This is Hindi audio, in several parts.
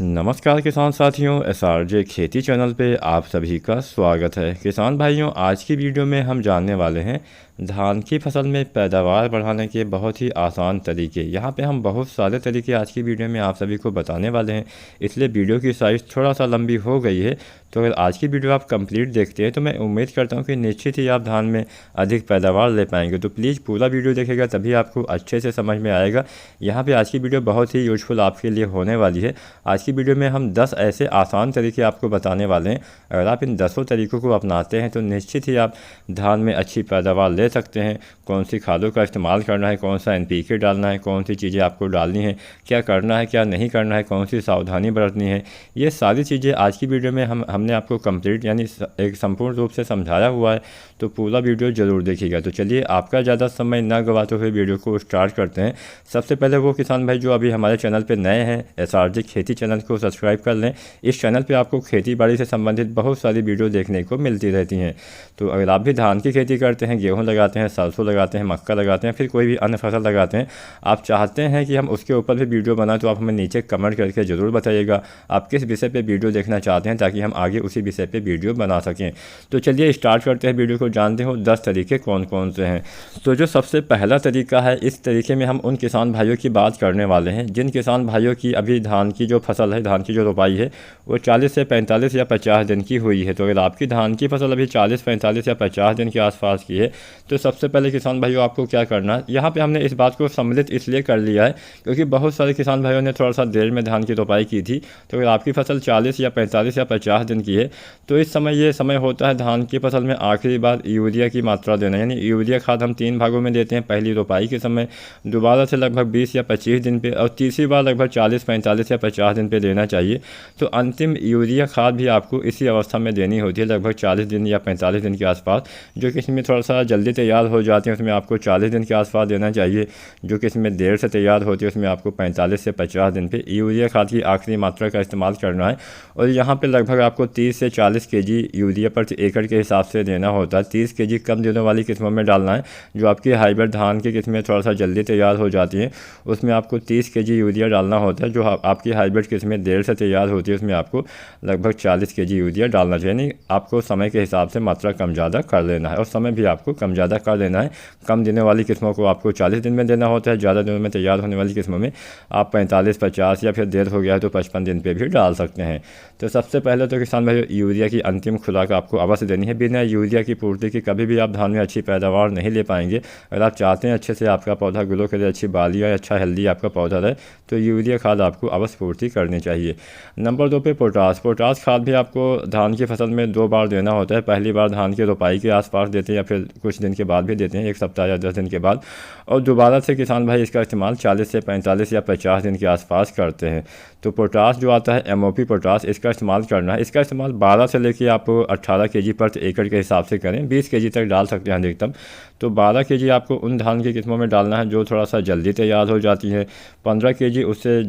नमस्कार किसान साथियों, एसआरजे खेती चैनल पे आप सभी का स्वागत है। किसान भाइयों, आज की वीडियो में हम जानने वाले हैं धान की फसल में पैदावार बढ़ाने के बहुत ही आसान तरीके। यहाँ पे हम बहुत सारे तरीके आज की वीडियो में आप सभी को बताने वाले हैं, इसलिए वीडियो की साइज़ थोड़ा सा लंबी हो गई है। तो अगर आज की वीडियो आप कंप्लीट देखते हैं तो मैं उम्मीद करता हूँ कि निश्चित ही आप धान में अधिक पैदावार ले पाएंगे। तो प्लीज़ पूरा वीडियो देखिएगा, तभी आपको अच्छे से समझ में आएगा। यहाँ पे आज की वीडियो बहुत ही यूजफुल आपके लिए होने वाली है। आज की वीडियो में हम 10 ऐसे आसान तरीके आपको बताने वाले हैं। अगर आप इन 10 तरीकों को अपनाते हैं तो निश्चित ही आप धान में अच्छी पैदावार ले सकते हैं। कौन सी खादों का इस्तेमाल करना है, कौन सा एनपीके डालना है, कौन सी चीज़ें आपको डालनी है, क्या करना है क्या नहीं करना है, कौन सी सावधानी बरतनी है, ये सारी चीज़ें आज की वीडियो में हमने आपको कंप्लीट यानी एक संपूर्ण रूप से समझाया हुआ है। तो पूरा वीडियो ज़रूर देखिएगा। तो चलिए आपका ज़्यादा समय ना गवाते हुए वीडियो को स्टार्ट करते हैं। सबसे पहले वो किसान भाई जो अभी हमारे चैनल पर नए हैं, एसआरजे खेती चैनल को सब्सक्राइब कर लें। इस चैनल पे आपको खेती बाड़ी से संबंधित बहुत सारी वीडियो देखने को मिलती रहती हैं। तो अगर आप भी धान की खेती करते हैं, गेहूं लगाते हैं, सरसों लगाते हैं, मक्का लगाते हैं, फिर कोई भी अन्य फसल लगाते हैं, आप चाहते हैं कि हम उसके ऊपर भी वीडियो बनाएं, तो आप हमें नीचे कमेंट करके ज़रूर बताइएगा आप किस विषय पर वीडियो देखना चाहते हैं, ताकि हम आगे उसी विषय पर वीडियो बना सकें। तो चलिए स्टार्ट करते हैं वीडियो को, जानते हो 10 तरीके कौन कौन से हैं। तो जो सबसे पहला तरीका है, इस तरीके में हम उन किसान भाइयों की बात करने वाले हैं जिन किसान भाइयों की अभी धान की जो फसल है, धान की जो रोपाई है, वो 40 से 45 या 50 दिन की हुई है। तो अगर आपकी धान की फसल अभी 40, 45 या 50 दिन के आसपास की है, तो सबसे पहले किसान भाइयों आपको क्या करना है। यहाँ पे हमने इस बात को सम्मिलित इसलिए कर लिया है क्योंकि बहुत सारे किसान भाइयों ने थोड़ा सा देर में धान की रोपाई की थी। तो अगर आपकी फसल 40 या 45 या 50 दिन की है, तो इस समय ये समय होता है धान की फसल में आखिरी बार यूरिया की मात्रा देना। यानी यूरिया खाद हम 3 भागों में देते हैं, पहली रोपाई के समय, दोबारा से लगभग 20 या 25 दिन पे, और तीसरी बार लगभग 40, 45 या 50 दिन पे देना चाहिए। तो अंतिम यूरिया खाद भी आपको इसी अवस्था में देनी होती है, लगभग 40 दिन या 45 दिन के आसपास। जो किसी में थोड़ा सा जल्दी तैयार हो जाते हैं उसमें आपको 40 दिन के आसपास देना चाहिए। जो किसी में देर से तैयार होती है उसमें आपको 45 से 50 दिन पे यूरिया खाद की आखिरी मात्रा का इस्तेमाल करना है। और यहाँ पे लगभग आपको 30 से 40 केजी यूरिया प्रति एकड़ के हिसाब से देना होता है। 30 केजी कम दिनों वाली किस्मों में डालना है। जो आपकी हाइब्रिड धान की किस्में थोड़ा सा जल्दी तैयार हो जाती हैं उसमें आपको 30 केजी यूरिया डालना होता है। जो आपकी हाइब्रिड किस्में देर से तैयार होती है उसमें आपको लगभग 40 केजी यूरिया डालना चाहिए। यानी आपको समय के हिसाब से मात्रा कम ज़्यादा कर लेना है, और समय भी आपको कम ज़्यादा कर लेना है। कम दिनों वाली किस्मों को आपको 40 दिन में देना होता है, ज़्यादा दिनों में तैयार होने वाली किस्मों में आप 45, 50 या फिर देर हो गया है तो 55 दिन पे भी डाल सकते हैं। तो सबसे पहले तो किसान भाई यूरिया की अंतिम खुराक आपको अवश्य देनी है। बिना यूरिया की पूर्ति के कभी भी आप धान में अच्छी पैदावार नहीं ले पाएंगे। अगर आप चाहते हैं अच्छे से आपका पौधा ग्रो करे, अच्छी बालियाँ, अच्छा हेल्दी आपका पौधा रहे, तो यूरिया खाद आपको अवश्य पूर्ति करनी चाहिए। नंबर 2 पे पोटास खाद भी आपको धान की फसल में 2 बार देना होता है। पहली बार धान की रोपाई के आसपास देते हैं या फिर कुछ दिन के बाद भी देते हैं, 1 सप्ताह या 10 दिन के बाद। और दोबारा से किसान भाई इसका इस्तेमाल 40 से 45 या 50 दिन के आसपास करते हैं। तो पोटास जो आता है एमओपी पोटास, इसका इस्तेमाल करना है। इसका इस्तेमाल 12 से लेकर आप 18 केजी प्रति एकड़ के हिसाब से करें। 20 केजी तक डाल सकते हैं अधिकतम। तो 12 केजी आपको उन धान की किस्मों में डालना है जो थोड़ा सा जल्दी तैयार हो जाती है। 15 केजी उससे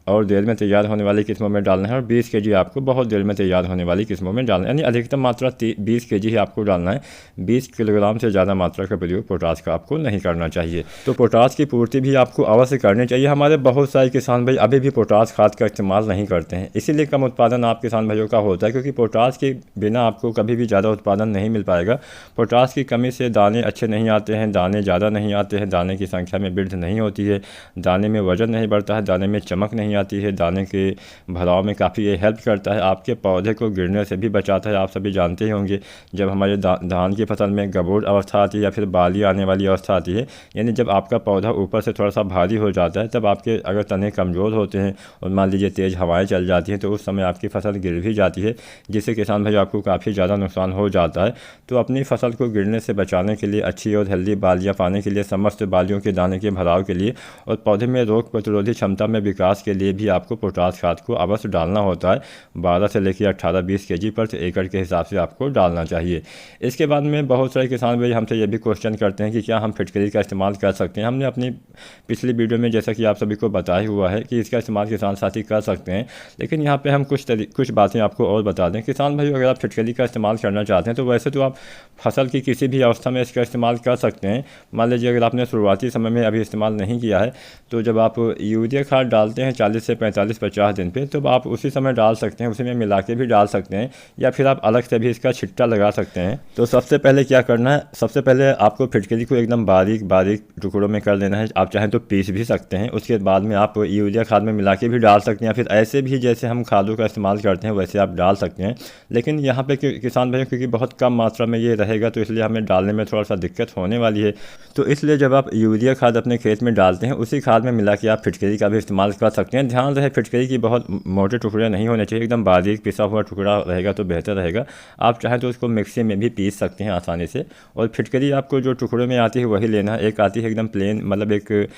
और देर में तैयार होने वाली किस्मों में डालना है, और 20 केजी आपको बहुत देर में तैयार होने वाली किस्मों में डालना है। यानी अधिकतम मात्रा 20 केजी ही आपको डालना है। 20 किलोग्राम से ज़्यादा मात्रा का प्रयोग पोटास का आपको नहीं करना चाहिए। तो पोटास की पूर्ति भी आपको अवश्य करनी चाहिए। हमारे बहुत सारे किसान भाई अभी भी पोटास खाद का इस्तेमाल नहीं करते हैं, इसीलिए कम उत्पादन आप किसान भाइयों का होता है, क्योंकि पोटास के बिना आपको कभी भी ज़्यादा उत्पादन नहीं मिल पाएगा। पोटास की कमी से दाने अच्छे नहीं आते हैं, दाने ज़्यादा नहीं आते हैं, दाने की संख्या में वृद्धि नहीं होती है, दाने में वजन नहीं बढ़ता है, दाने में चमक नहीं आती है, दाने के भराव में काफ़ी ये हेल्प करता है, आपके पौधे को गिरने से भी बचाता है। आप सभी जानते ही होंगे जब हमारे धान की फसल में गबोड़ अवस्था आती है या फिर बाली आने वाली अवस्था आती है, यानी जब आपका पौधा ऊपर से थोड़ा सा भारी हो जाता है, तब आपके अगर तने कमज़ोर होते हैं और मान लीजिए तेज़ हवाएं चल जाती हैं, तो उस समय आपकी फसल गिर भी जाती है, जिससे किसान भाई आपको काफ़ी ज़्यादा नुकसान हो जाता है। तो अपनी फसल को गिरने से बचाने के लिए, अच्छी और हेल्दी बालियाँ पाने के लिए, समस्त बालियों के दाने के भराव के लिए और पौधे में रोग प्रतिरोधी क्षमता में विकास के लिए भी आपको पोटास खाद को अवश्य डालना होता है। 12 से लेकर 18-20 केजी प्रति एकड़ के हिसाब से आपको डालना चाहिए। इसके बाद में बहुत सारे किसान भाई हमसे ये भी क्वेश्चन करते हैं कि क्या हम फिटकरी का इस्तेमाल कर सकते हैं। हमने अपनी पिछली वीडियो में जैसा कि आप सभी को बताया हुआ है कि इसका इस्तेमाल किसान साथी कर सकते हैं, लेकिन यहाँ पर हम कुछ बातें आपको और बता दें। किसान भाई अगर आप फिटकरी का इस्तेमाल करना चाहते हैं तो वैसे तो आप फसल की किसी भी अवस्था में इसका इस्तेमाल कर सकते हैं। मान लीजिए अगर आपने शुरुआती समय में अभी इस्तेमाल नहीं किया है, तो जब आप यूरिया खाद डालते हैं 40 से 45-50 दिन पे, तो आप उसी समय डाल सकते हैं, उसी में मिला के भी डाल सकते हैं, या फिर आप अलग से भी इसका छिट्टा लगा सकते हैं। तो सबसे पहले क्या करना है, सबसे पहले आपको फिटकरी को एकदम बारीक बारीक टुकड़ों में कर देना है। आप चाहें तो पीस भी सकते हैं, उसके बाद में आप यूरिया खाद में मिला के भी डाल सकते हैं, या फिर ऐसे भी जैसे हम खादों का इस्तेमाल करते हैं वैसे आप डाल सकते हैं। लेकिन यहाँ पे किसान भाइयों क्योंकि बहुत कम मात्रा में ये रहेगा, तो इसलिए हमें डालने में थोड़ा सा दिक्कत होने वाली है। तो इसलिए जब आप यूरिया खाद अपने खेत में डालते हैं, उसी खाद में मिला के आप फिटकरी का भी इस्तेमाल कर सकते हैं। ध्यान रहे फिटकरी की बहुत मोटे टुकड़े नहीं होने चाहिए, एकदम बारीक पिसा हुआ टुकड़ा रहेगा तो बेहतर रहेगा। आप चाहें तो उसको मिक्सी में भी पीस सकते हैं आसानी से। और फिटकरी आपको जो टुकड़े में आती है वही लेना है। एक आती है एकदम प्लेन, मतलब एक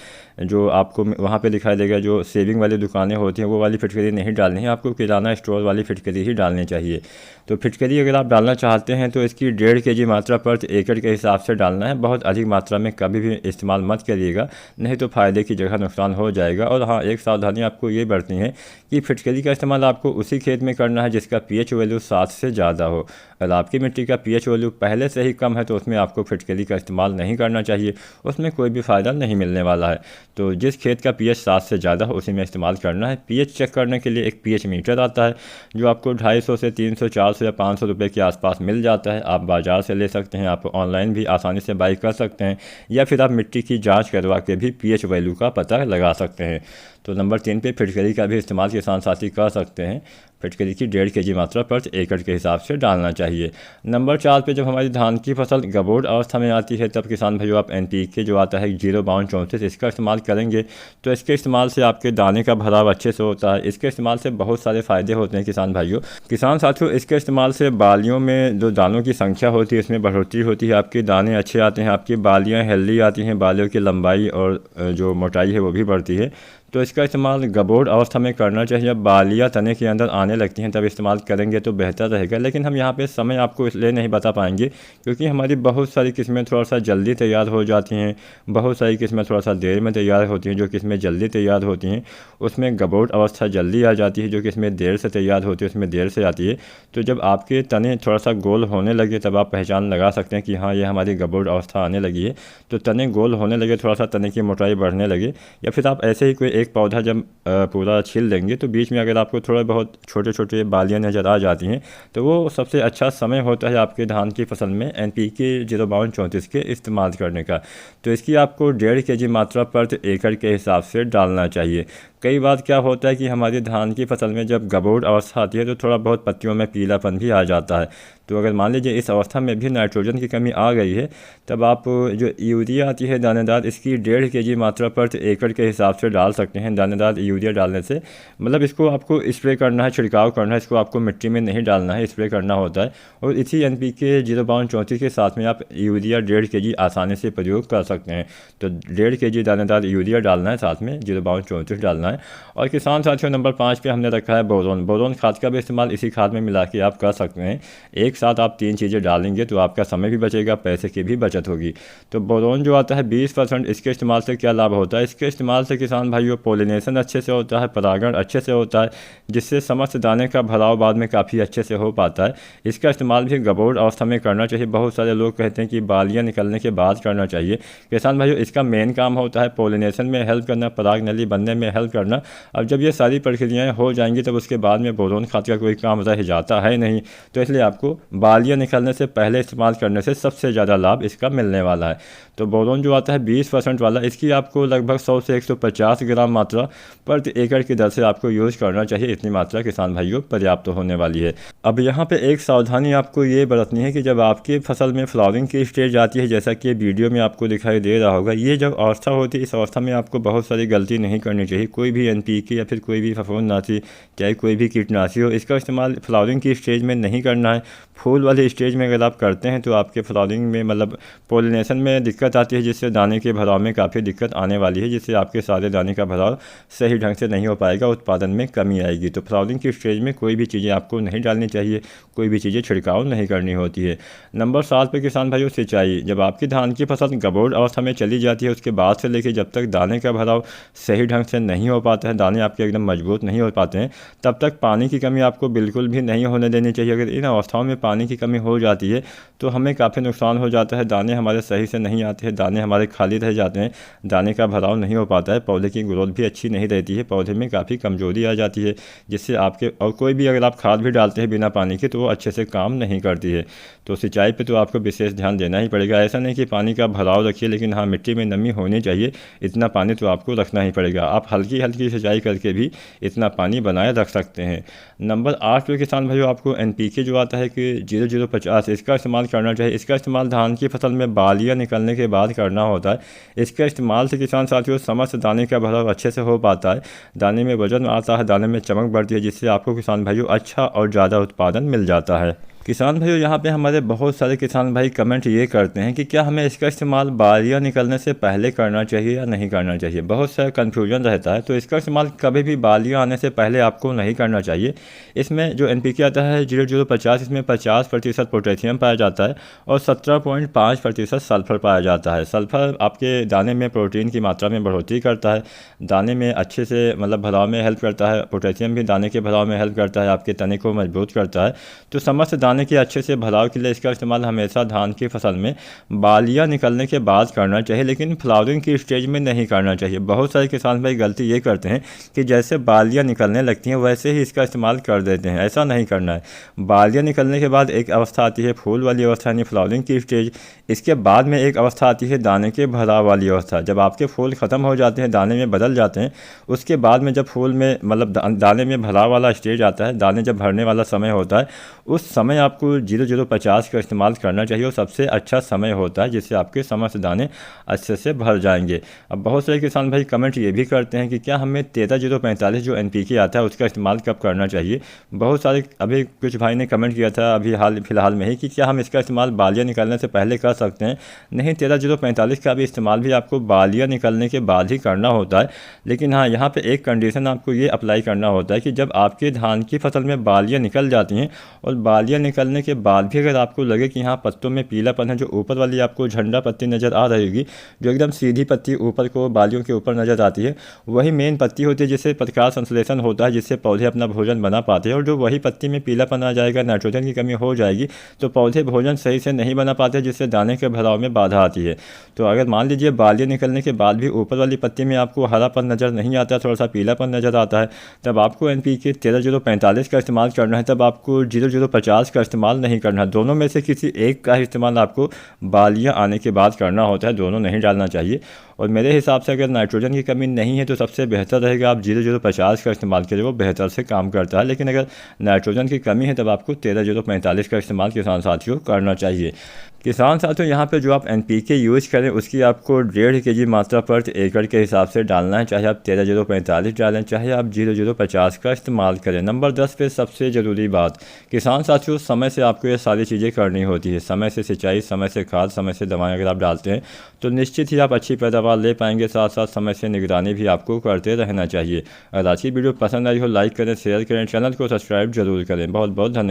जो आपको वहाँ पे दिखाई देगा जो सेविंग वाली दुकानें होती हैं, वो वाली फिटकरी नहीं डालनी है, आपको किराना स्टोर वाली फिटकरी ही डालनी चाहिए। तो फिटकरी अगर आप डालना चाहते हैं तो इसकी 1.5 kg मात्रा प्रति एकड़ के हिसाब से डालना है। बहुत अधिक मात्रा में कभी भी इस्तेमाल मत करिएगा, नहीं तो फ़ायदे की जगह नुकसान हो जाएगा। और हाँ, एक सावधानी आपको ये बरतनी है कि फिटकरी का इस्तेमाल आपको उसी खेत में करना है जिसका pH वैल्यू 7 से ज़्यादा हो। अगर आपकी मिट्टी का pH वैल्यू पहले से ही कम है तो उसमें आपको फिटकरी का इस्तेमाल नहीं करना चाहिए, उसमें कोई भी फ़ायदा नहीं मिलने वाला है। तो जिस खेत का pH 7 से ज़्यादा हो उसी में इस्तेमाल करना है। pH चेक करने के लिए एक pH मीटर आता है जो आपको 250 से 300, 400 या 500 रुपये के आसपास मिल जाता है। आप बाज़ार से ले सकते हैं, आप ऑनलाइन भी आसानी से बाई कर सकते हैं, या फिर आप मिट्टी की जांच करवा के भी pH वैल्यू का पता लगा सकते हैं। तो नंबर 3 पे फिटकरी का भी इस्तेमाल किसान साथी कर सकते हैं। फिटकरी की 1.5 kg मात्रा प्रति एकड़ के हिसाब से डालना चाहिए। नंबर 4 पे जब हमारी धान की फसल गबोड़ अवस्था में आती है तब किसान भाइयों आप NPK जो आता है 05234 इसका इस्तेमाल करेंगे। तो इसके इस्तेमाल से आपके दाने का भराव अच्छे से होता है। इसके इस्तेमाल से बहुत सारे फ़ायदे होते हैं किसान भाइयों। किसान साथियों, इसके इस्तेमाल से बालियों में जो दानों की संख्या होती है इसमें बढ़ोतरी होती है, आपके दाने अच्छे आते हैं, आपकी बालियाँ हेल्दी आती हैं, बालियों की लंबाई और जो मोटाई है वो भी बढ़ती है। तो इसका इस्तेमाल गबोड़ अवस्था में करना चाहिए। जब बालियाँ तने के अंदर आने लगती हैं तब इस्तेमाल करेंगे तो बेहतर रहेगा। लेकिन हम यहाँ पे समय आपको इसलिए नहीं बता पाएंगे क्योंकि हमारी बहुत सारी किस्में थोड़ा सा जल्दी तैयार हो जाती हैं, बहुत सारी किस्में थोड़ा सा देर में तैयार होती हैं। जो किस्में जल्दी तैयार होती हैं उसमें गबोड़ अवस्था जल्दी आ जाती है, जो किस्में देर से तैयार होती है उसमें देर से आती है। तो जब आपके तने थोड़ा सा गोल होने लगे तब आप पहचान लगा सकते हैं कि हाँ, ये हमारी गबोड़ अवस्था आने लगी है। तो तने गोल होने लगे, थोड़ा सा तने की मोटाई बढ़ने लगे, या फिर आप ऐसे ही कोई एक पौधा जब पूरा छील देंगे तो बीच में अगर आपको थोड़ा बहुत छोटे छोटे बालियाँ नज़र आ जाती हैं तो वो सबसे अच्छा समय होता है आपके धान की फसल में NPK 05234 के इस्तेमाल करने का। तो इसकी आपको 1.5 kg मात्रा प्रति एकड़ के हिसाब से डालना चाहिए। कई बार क्या होता है कि हमारी धान की फसल में जब गबोड़ अवस्था आती है तो थोड़ा बहुत पत्तियों में पीलापन भी आ जाता है। तो अगर मान लीजिए इस अवस्था में भी नाइट्रोजन की कमी आ गई है तब आप जो यूरिया आती है दानेदार, इसकी 1.5 kg मात्रा प्रति एकड़ के हिसाब से डाल सकते हैं। दानेदार यूरिया डालने से मतलब इसको आपको स्प्रे करना है, छिड़काव करना है, इसको आपको मिट्टी में नहीं डालना है, स्प्रे करना होता है। और इसी NPK 05234 के साथ में आप यूरिया 1.5 kg आसानी से प्रयोग कर सकते हैं। तो 1.5 kg दानेदार यूरिया डालना है, साथ में 05234 डालना है। और किसान साथियों, नंबर 5 पे हमने रखा है बोरोन। बोरोन खाद का भी इस्तेमाल इसी खाद में मिला के आप कर सकते हैं। एक साथ आप 3 चीज़ें डालेंगे तो आपका समय भी बचेगा, पैसे की भी बचत होगी। तो बोरोन जो आता है 20%, इसके इस्तेमाल से क्या लाभ होता है? इसके इस्तेमाल से किसान भाइयों पोलिनेशन अच्छे से होता है, परागण अच्छे से होता है, जिससे समस्त दाने का भराव बाद में काफ़ी अच्छे से हो पाता है। इसका इस्तेमाल भी गबोड़ अवस्था में करना चाहिए। बहुत सारे लोग कहते हैं कि बालियाँ निकलने के बाद करना चाहिए। किसान भाइयों, इसका मेन काम होता है पोलिनेशन में हेल्प करना, पराग नली बनने में हेल्प करना। अब जब ये सारी प्रक्रियाएं हो जाएंगी तब उसके बाद में बोरोन खाद का कोई काम रह जाता है नहीं। तो इसलिए आपको बालियाँ निकलने से पहले इस्तेमाल करने से सबसे ज़्यादा लाभ इसका मिलने वाला है। तो बोरोन जो आता है 20% वाला, इसकी आपको लगभग 100 से 150 ग्राम मात्रा प्रति एकड़ की दर से आपको यूज़ करना चाहिए। इतनी मात्रा किसान भाइयों पर्याप्त होने वाली है। अब यहाँ पे एक सावधानी आपको ये बरतनी है कि जब आपकी फसल में फ्लावरिंग की स्टेज आती है, जैसा कि वीडियो में आपको दिखाई दे रहा होगा, ये जब अवस्था होती है इस अवस्था में आपको बहुत सारी गलती नहीं करनी चाहिए। कोई भी NPK या फिर कोई भी फफूंदनाशी चाहे कोई भी कीटनाशी हो, इसका इस्तेमाल फ्लावरिंग की स्टेज में नहीं करना है। फूल वाली स्टेज में अगर आप करते हैं तो आपके फ्लावरिंग में मतलब पोलिनेशन में दिक्कत आती है, जिससे दाने के भराव में काफ़ी दिक्कत आने वाली है, जिससे आपके सारे दाने का भराव सही ढंग से नहीं हो पाएगा, उत्पादन में कमी आएगी। तो फ्लावरिंग की स्टेज में कोई भी चीज़ें आपको नहीं डालनी चाहिए, कोई भी चीज़ें छिड़काव नहीं करनी होती है। नंबर 7 पे किसान भाइयों सिंचाई। जब आपकी धान की फसल गबोड़ अवस्था में चली जाती है उसके बाद से लेकर जब तक दाने का भराव सही ढंग से नहीं हो पाता है, दाने आपके एकदम मजबूत नहीं हो पाते हैं, तब तक पानी की कमी आपको बिल्कुल भी नहीं होने देनी चाहिए। अगर इन अवस्थाओं में पानी की कमी हो जाती है तो हमें काफ़ी नुकसान हो जाता है, दाने हमारे सही से नहीं आते हैं, दाने हमारे खाली रह जाते हैं, दाने का भराव नहीं हो पाता है, पौधे की ग्रोथ भी अच्छी नहीं रहती है, पौधे में काफ़ी कमजोरी आ जाती है, जिससे आपके और कोई भी अगर आप खाद भी डालते हैं बिना पानी के तो वो अच्छे से काम नहीं करती है। तो सिंचाई पे तो आपको विशेष ध्यान देना ही पड़ेगा। ऐसा नहीं कि पानी का भराव रखिए, लेकिन हाँ मिट्टी में नमी होनी चाहिए, इतना पानी तो आपको रखना ही पड़ेगा। आप हल्की हल्की सिंचाई करके भी इतना पानी बनाए रख सकते हैं। नंबर 8 पे किसान भाइयों आपको NPK जो आता है कि 0050 इसका इस्तेमाल करना चाहिए। इसका इस्तेमाल धान की फसल में बालियाँ निकलने के बाद करना होता है। इसके इस्तेमाल से किसान साथियों समस्त दाने का भराव अच्छे से हो पाता है, दाने में वजन आता है, दाने में चमक बढ़ती है, जिससे आपको किसान भाइयों अच्छा और ज़्यादा उत्पादन मिल जाता है। किसान भाइयों यहाँ पे हमारे बहुत सारे किसान भाई कमेंट ये करते हैं कि क्या हमें इसका इस्तेमाल बालियाँ निकलने से पहले करना चाहिए या नहीं करना चाहिए। बहुत सारा कन्फ्यूजन रहता है, तो इसका इस्तेमाल कभी भी बालियाँ आने से पहले आपको नहीं करना चाहिए। इसमें जो NPK आता है 0050, इसमें 50% पोटेशियम पाया जाता है और 17.5% सल्फर पाया जाता है। सल्फर आपके दाने में प्रोटीन की मात्रा में बढ़ोतरी करता है, दाने में अच्छे से मतलब भराव में हेल्प करता है। पोटेशियम भी दाने के भराव में हेल्प करता है, आपके तने को मजबूत करता है। तो समस्त दाने के अच्छे से भराव के लिए इसका इस्तेमाल हमेशा धान की फसल में बालियाँ निकलने के बाद करना चाहिए, लेकिन फ्लावरिंग की स्टेज में नहीं करना चाहिए। बहुत सारे किसान भाई गलती ये करते हैं कि जैसे बालियाँ निकलने लगती हैं वैसे ही इसका इस्तेमाल कर देते हैं। ऐसा नहीं करना है। बालियाँ निकलने के बाद एक अवस्था आती है फूल वाली अवस्था यानी फ्लावरिंग की स्टेज। इसके बाद में एक अवस्था आती है दाने के भराव वाली अवस्था। जब आपके फूल ख़त्म हो जाते हैं, दाने में बदल जाते हैं, उसके बाद में जब फूल में मतलब दाने में भराव वाला स्टेज आता है, दाने जब भरने वाला समय होता है, उस समय आपको 0050 का इस्तेमाल करना चाहिए और सबसे अच्छा समय होता है, जिससे आपके समस्त दाने अच्छे से भर जाएंगे। अब बहुत सारे किसान भाई कमेंट ये भी करते हैं कि क्या हमें 13045 जो NPK आता है उसका इस्तेमाल कब करना चाहिए। बहुत सारे अभी कुछ भाई ने कमेंट किया था अभी फिलहाल में ही कि क्या हम इसका इस्तेमाल बालियाँ निकलने से पहले कर सकते हैं। नहीं, 13045 का भी इस्तेमाल भी आपको बालियाँ निकलने के बाद ही करना होता है। लेकिन हाँ, यहाँ पर एक कंडीशन आपको ये अप्लाई करना होता है कि जब आपके धान की फसल में बालियाँ निकल जाती हैं और बालियाँ निकलने के बाद भी अगर आपको लगे कि यहाँ पत्तों में पीलापन है, जो ऊपर वाली आपको झंडा पत्ती नज़र आ रही होगी, जो एकदम सीधी पत्ती ऊपर को बालियों के ऊपर नज़र आती है, वही मेन पत्ती होती है जिससे प्रकाश संश्लेषण होता है, जिससे पौधे अपना भोजन बना पाते हैं। और जो वही पत्ती में पीलापन आ जाएगा, नाइट्रोजन की कमी हो जाएगी, तो पौधे भोजन सही से नहीं बना पाते, जिससे दाने के भराव में बाधा आती है। तो अगर मान लीजिए बालियाँ निकलने के बाद भी ऊपर वाली पत्ती में आपको हरापन नज़र नहीं आता, थोड़ा सा पीलापन नज़र आता है, तब आपको NPK 13045 का इस्तेमाल करना है। तब आपको 0050 का इस्तेमाल नहीं करना। दोनों में से किसी एक का इस्तेमाल आपको बालियाँ आने के बाद करना होता है, दोनों नहीं डालना चाहिए। और मेरे हिसाब से अगर नाइट्रोजन की कमी नहीं है तो सबसे बेहतर रहेगा आप 0050 का इस्तेमाल करें, वो बेहतर से काम करता है। लेकिन अगर नाइट्रोजन की कमी है तब आपको 13045 का इस्तेमाल किसान साथियों करना चाहिए। किसान साथियों यहाँ पे जो आप NPK यूज़ करें उसकी आपको 1.5 kg मात्रा पर एकड़ के हिसाब से डालना है, चाहे आप 13045 डालें, चाहे आप 0050 का इस्तेमाल करें। नंबर 10 पे सबसे ज़रूरी बात, किसान साथियों समय से आपको ये सारी चीज़ें करनी होती है। समय से सिंचाई, समय से खाद, समय से दवाएं अगर आप डालते हैं तो निश्चित ही आप अच्छी पैदावार ले पाएंगे। साथ साथ समय से निगरानी भी आपको करते रहना चाहिए। अगर आज की वीडियो पसंद आई हो लाइक करें, शेयर करें, चैनल को सब्सक्राइब जरूर करें। बहुत बहुत धन्यवाद।